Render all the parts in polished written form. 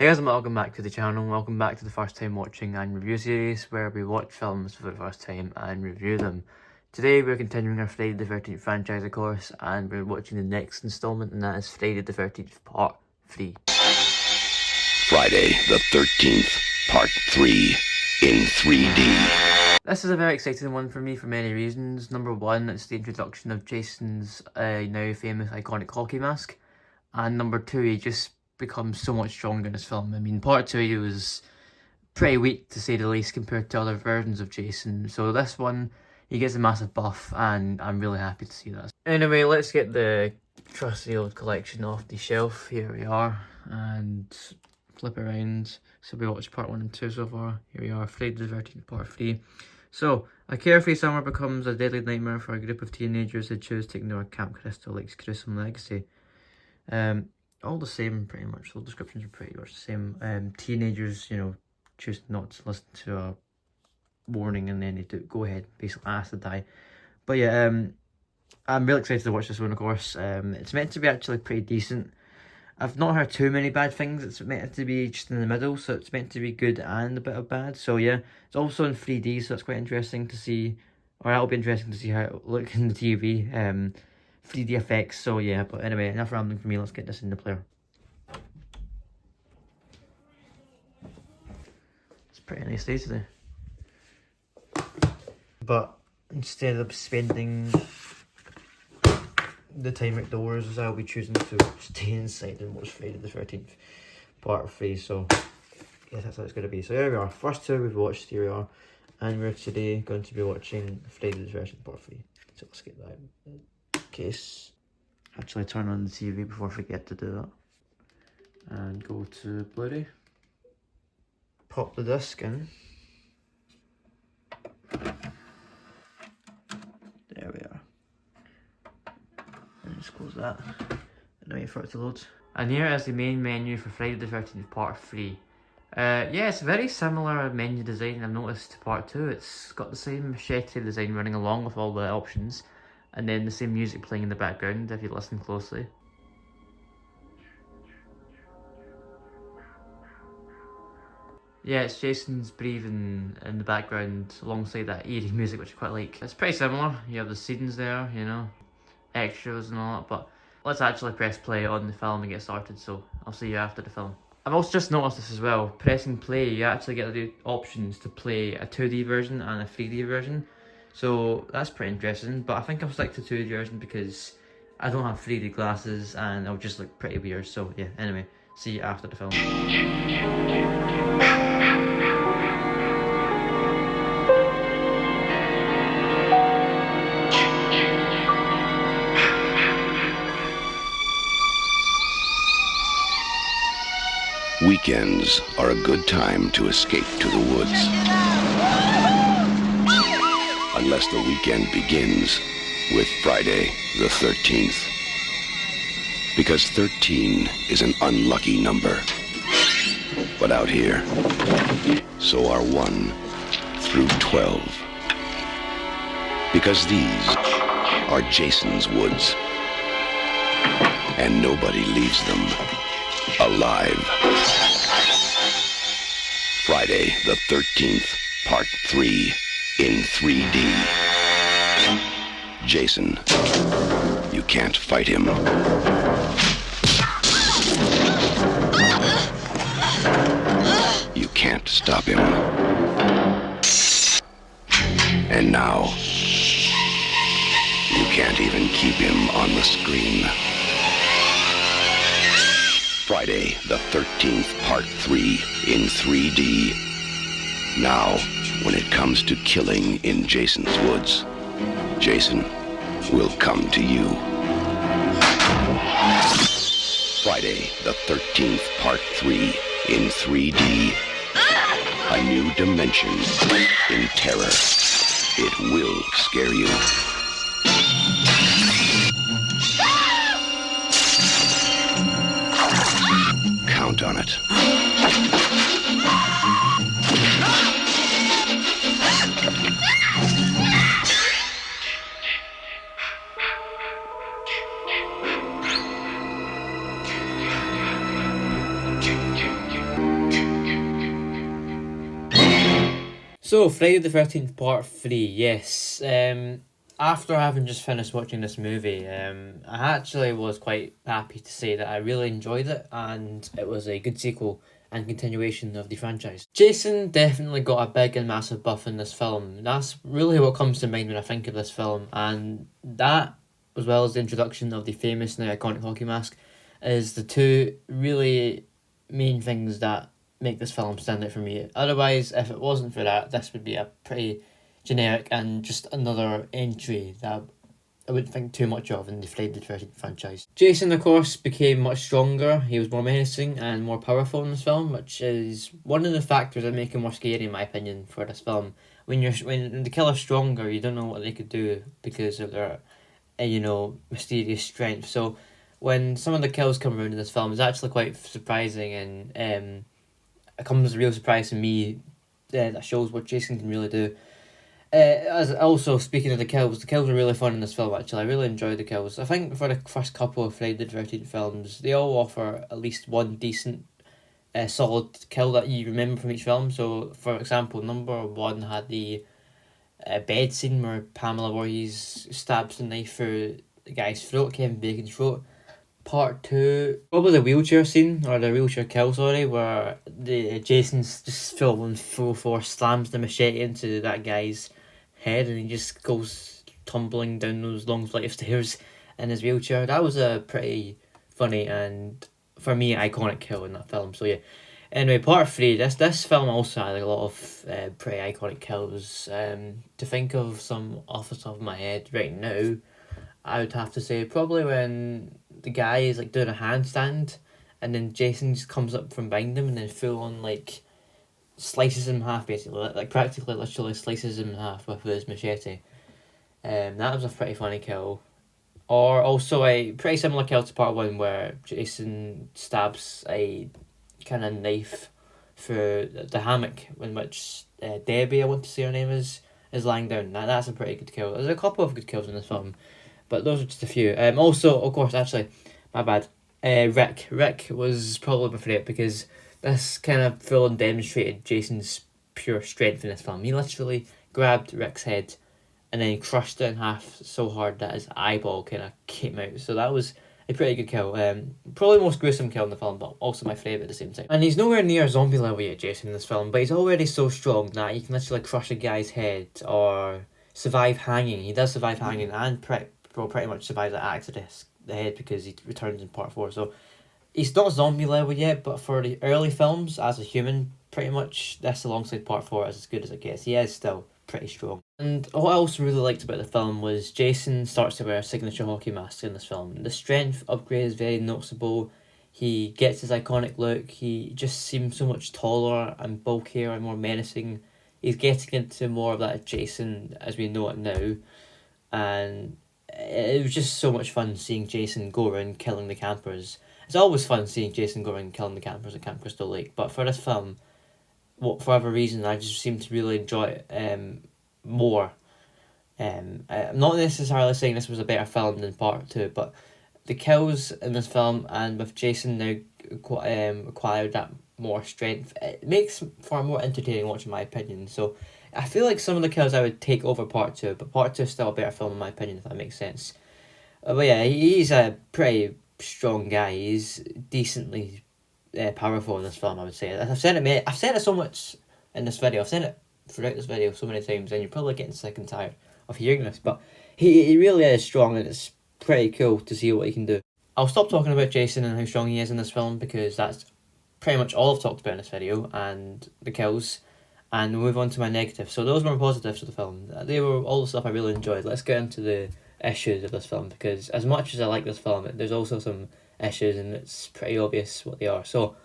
Hey guys, and welcome back to the channel. Welcome back to the first time watching and review series where we watch films for the first time and review them. Today we're continuing our Friday the 13th franchise, of course, and we're watching the next installment, and that is Friday the 13th Part 3. Friday the 13th Part 3 in 3D. This is a very exciting one for me for many reasons. Number one, it's the introduction of Jason's now famous iconic hockey mask. And number two, he just becomes so much stronger in this film. I mean, Part 2 he was pretty weak to say the least compared to other versions of Jason. So this one, he gets a massive buff and I'm really happy to see that. Anyway, let's get the trusty old collection off the shelf. Here we are. And flip around. So we watched Part 1 and 2 so far. Here we are, Friday the 13th Part 3. So, a carefree summer becomes a deadly nightmare for a group of teenagers who choose to ignore Camp Crystal Lake's gruesome legacy. All the same, pretty much. All descriptions are pretty much the same. Teenagers, choose not to listen to a warning and then they do go ahead and basically ask to die. But yeah, I'm really excited to watch this one, of course. It's meant to be actually pretty decent. I've not heard too many bad things. It's meant to be just in the middle, so it's meant to be good and a bit of bad. So yeah, it's also in 3D, so that's quite interesting to see, or that'll be interesting to see how it looks in the TV. 3D effects, so yeah, but anyway, enough rambling for me, let's get this in the player. It's a pretty nice day today. But instead of spending the time outdoors, I'll be choosing to stay inside and watch Friday the 13th Part 3, so yes, that's how it's going to be. So here we are, first two we've watched, here we are, and we're today going to be watching Friday the 13th Part 3. So let's get that in case. Actually turn on the TV before I forget to do that. And go to Blu-ray. Pop the disc in. There we are. And just close that. And wait for it to load. And here is the main menu for Friday the 13th Part 3. Yeah, it's a very similar menu design I've noticed to Part 2. It's got the same machete design running along with all the options. And then the same music playing in the background if you listen closely. Yeah, it's Jason's breathing in the background alongside that eerie music, which I quite like. It's pretty similar. You have the scenes there, extras and all that, but let's actually press play on the film and get started, so I'll see you after the film. I've also just noticed this as well. Pressing play, you actually get the options to play a 2D version and a 3D version. So that's pretty interesting, but I think I'll stick to 2D version because I don't have 3D glasses and I'll just look pretty weird. So yeah, anyway, see you after the film. Weekends are a good time to escape to the woods. Unless the weekend begins with Friday the 13th. Because 13 is an unlucky number. But out here, so are 1 through 12. Because these are Jason's woods. And nobody leaves them alive. Friday the 13th, Part 3 in 3D. Jason, you can't fight him. You can't stop him. And now, you can't even keep him on the screen. Friday the 13th, Part 3 in 3D. Now, when it comes to killing in Jason's woods, Jason will come to you. Friday the 13th, Part 3 in 3D. A new dimension in terror. It will scare you. Count on it. So, Friday the 13th, part 3, yes. After having just finished watching this movie, I actually was quite happy to say that I really enjoyed it, and it was a good sequel and continuation of the franchise. Jason definitely got a big and massive buff in this film. That's really what comes to mind when I think of this film, and that, as well as the introduction of the famous now iconic hockey mask, is the two really main things that make this film stand out for me. Otherwise, if it wasn't for that, this would be a pretty generic and just another entry that I wouldn't think too much of in the Friday the 13th franchise. Jason, of course, became much stronger. He was more menacing and more powerful in this film, which is one of the factors that make him more scary, in my opinion, for this film. When the killer's stronger, you don't know what they could do because of their, mysterious strength. So when some of the kills come around in this film, it's actually quite surprising, and it comes as a real surprise to me. That shows what Jason can really do. As also, speaking of the kills were really fun in this film. Actually, I really enjoyed the kills. I think for the first couple of Friday the 13th films, they all offer at least one decent, solid kill that you remember from each film. So, for example, number 1 had the bed scene where Pamela Voorhees stabs the knife through the guy's throat, Kevin Bacon's throat. Part 2, probably the wheelchair scene, or the wheelchair kill, sorry, where the Jason's just full force slams the machete into that guy's head, and he just goes tumbling down those long flight of stairs in his wheelchair. That was a pretty funny and, for me, iconic kill in that film. So yeah. Anyway, part 3. This film also had a lot of pretty iconic kills. To think of some off the top of my head right now, I would have to say probably when the guy is like doing a handstand, and then Jason just comes up from behind him and then full on like slices him in half, basically, like practically literally slices him in half with his machete. That was a pretty funny kill. Or also a pretty similar kill to part 1 where Jason stabs a kind of knife through the hammock in which Debbie, I want to say her name is lying down. That's a pretty good kill. There's a couple of good kills in this film, but those are just a few. Also, of course, actually, my bad. Rick. Rick was probably my favourite because this kind of full on demonstrated Jason's pure strength in this film. He literally grabbed Rick's head and then crushed it in half so hard that his eyeball kind of came out. So that was a pretty good kill. Probably the most gruesome kill in the film, but also my favourite at the same time. And he's nowhere near zombie level yet, Jason, in this film, but he's already so strong that he can literally crush a guy's head or survive hanging. He does survive hanging and pretty much survives the axe to the head because he returns in part 4. So he's not zombie level yet, but for the early films, as a human, pretty much this alongside part 4 is as good as it gets. He is still pretty strong. And what I also really liked about the film was Jason starts to wear a signature hockey mask in this film. The strength upgrade is very noticeable. He gets his iconic look. He just seems so much taller and bulkier and more menacing. He's getting into more of that Jason as we know it now. And it was just so much fun seeing Jason go around killing the campers. It's always fun seeing Jason go around killing the campers at Camp Crystal Lake, but for this film, for whatever reason, I just seem to really enjoy it more. I'm not necessarily saying this was a better film than part 2, but the kills in this film and with Jason now acquired that more strength, it makes for a more entertaining watch, in my opinion. So I feel like some of the kills I would take over part 2, but part 2 is still a better film in my opinion, if that makes sense. But yeah, he's a pretty strong guy. He's decently powerful in this film, I would say. I've said it so much in this video. I've said it throughout this video so many times, and you're probably getting sick and tired of hearing this, but he really is strong, and it's pretty cool to see what he can do. I'll stop talking about Jason and how strong he is in this film because that's pretty much all I've talked about in this video, and the kills, and we'll move on to my negatives. So those were my positives of the film. They were all the stuff I really enjoyed. Let's get into the issues of this film, because as much as I like this film, there's also some issues, and it's pretty obvious what they are. So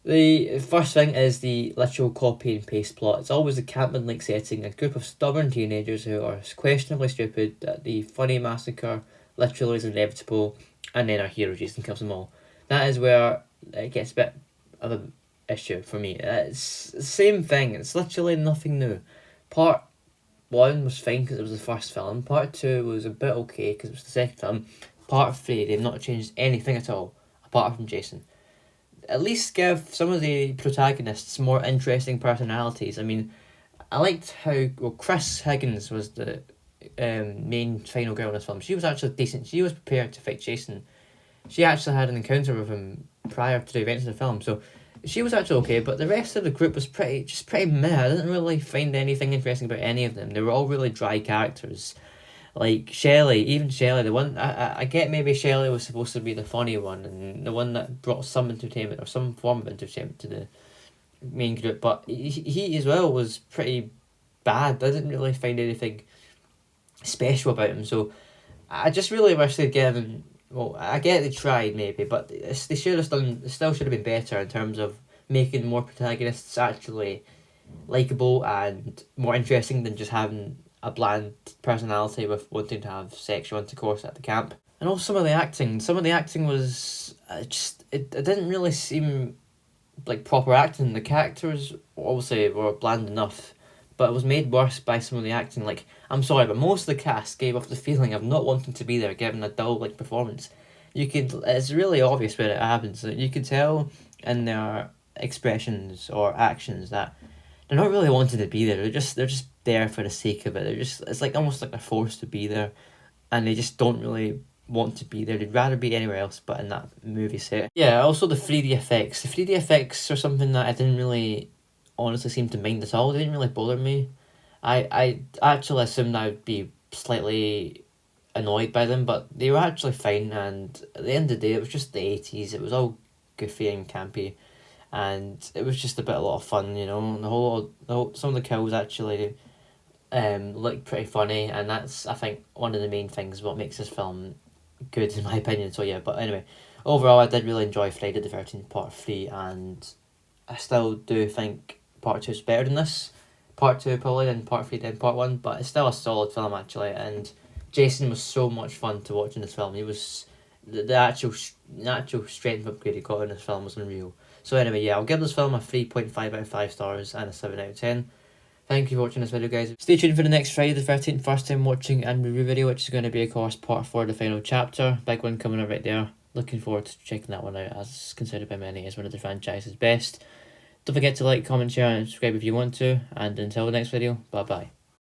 the first thing is the literal copy and paste plot. It's always a campman-like setting, a group of stubborn teenagers who are questionably stupid, that the funny massacre literally is inevitable, and then our hero Jason kills them all. That is where it gets a bit of an issue for me. It's the same thing, it's literally nothing new. Part 1 was fine because it was the first film, part 2 was a bit okay because it was the second film, part 3 they've not changed anything at all, apart from Jason. At least give some of the protagonists more interesting personalities. I mean, I liked how, well, Chris Higgins was the main final girl in this film. She was actually decent. She was prepared to fight Jason. She actually had an encounter with him prior to the events of the film, so she was actually okay, but the rest of the group was pretty meh. I didn't really find anything interesting about any of them. They were all really dry characters. Like Shelley, even Shelley, the one, I get maybe Shelley was supposed to be the funny one and the one that brought some entertainment or some form of entertainment to the main group, but he as well was pretty bad. I didn't really find anything special about him, so I just really wish they'd given. Well, I get they tried maybe, but they should have done. They still should have been better in terms of making more protagonists actually likable and more interesting than just having a bland personality with wanting to have sexual intercourse at the camp. And also some of the acting was it didn't really seem like proper acting. The characters obviously were bland enough, but it was made worse by some of the acting. Like, I'm sorry, but most of the cast gave off the feeling of not wanting to be there, given a dull like performance. It's really obvious when it happens. You could tell in their expressions or actions that they're not really wanting to be there. They're just there for the sake of it. It's like almost like they're forced to be there, and they just don't really want to be there. They'd rather be anywhere else but in that movie set. Yeah, also the 3D effects. The 3D effects are something that I didn't really honestly seem to mind at all. They didn't really bother me. I actually assumed I would be slightly annoyed by them, but they were actually fine, and at the end of the day it was just the 80s. It was all goofy and campy, and it was just a lot of fun, you know. Some of the kills actually looked pretty funny, and that's, I think, one of the main things what makes this film good in my opinion. So yeah, but anyway, overall I did really enjoy Friday the 13th Part 3, and I still do think Part 2 is better than this. Part 2 probably than Part 3 than Part 1, but it's still a solid film actually, and Jason was so much fun to watch in this film. He was, the actual strength upgrade he got in this film was unreal. So anyway, yeah, I'll give this film a 3.5 out of 5 stars and a 7 out of 10. Thank you for watching this video, guys. Stay tuned for the next Friday the 13th first time watching and review video, which is going to be, of course, Part 4, the final chapter. Big one coming up right there. Looking forward to checking that one out, as considered by many as one of the franchise's best. Don't forget to like, comment, share and subscribe if you want to. And until the next video, bye bye.